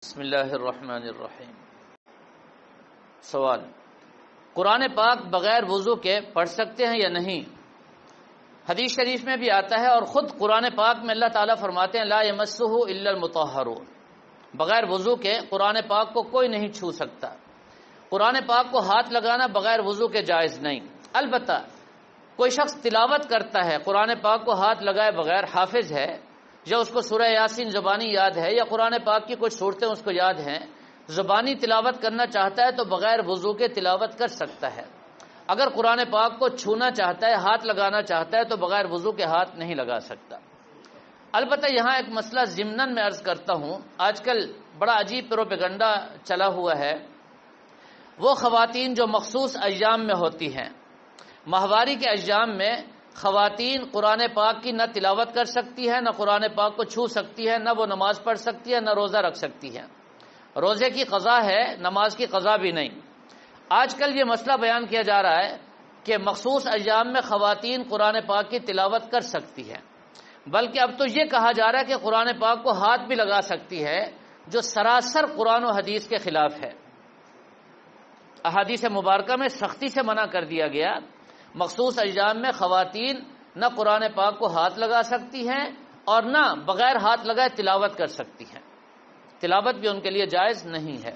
بسم اللہ الرحمن الرحیم۔ سوال: قرآن پاک بغیر وضو کے پڑھ سکتے ہیں یا نہیں؟ حدیث شریف میں بھی آتا ہے اور خود قرآن پاک میں اللہ تعالیٰ فرماتے ہیں لا یمسہ الا المطہرون، بغیر وضو کے قرآن پاک کو کوئی نہیں چھو سکتا۔ قرآن پاک کو ہاتھ لگانا بغیر وضو کے جائز نہیں۔ البتہ کوئی شخص تلاوت کرتا ہے قرآن پاک کو ہاتھ لگائے بغیر، حافظ ہے یا اس کو سورہ یاسین زبانی یاد ہے یا قرآن پاک کی کچھ صورتیں اس کو یاد ہیں، زبانی تلاوت کرنا چاہتا ہے تو بغیر وضو کے تلاوت کر سکتا ہے۔ اگر قرآن پاک کو چھونا چاہتا ہے، ہاتھ لگانا چاہتا ہے تو بغیر وضو کے ہاتھ نہیں لگا سکتا۔ البتہ یہاں ایک مسئلہ ضمناً میں عرض کرتا ہوں، آج کل بڑا عجیب پروپیگنڈا چلا ہوا ہے۔ وہ خواتین جو مخصوص ایام میں ہوتی ہیں، ماہواری کے ایام میں خواتین قرآن پاک کی نہ تلاوت کر سکتی ہے، نہ قرآن پاک کو چھو سکتی ہے، نہ وہ نماز پڑھ سکتی ہے، نہ روزہ رکھ سکتی ہے۔ روزے کی قضا ہے، نماز کی قضا بھی نہیں۔ آج کل یہ مسئلہ بیان کیا جا رہا ہے کہ مخصوص ایام میں خواتین قرآن پاک کی تلاوت کر سکتی ہے، بلکہ اب تو یہ کہا جا رہا ہے کہ قرآن پاک کو ہاتھ بھی لگا سکتی ہے، جو سراسر قرآن و حدیث کے خلاف ہے۔ احادیث مبارکہ میں سختی سے منع کر دیا گیا، مخصوص ایام میں خواتین نہ قرآن پاک کو ہاتھ لگا سکتی ہیں اور نہ بغیر ہاتھ لگائے تلاوت کر سکتی ہیں۔ تلاوت بھی ان کے لیے جائز نہیں ہے۔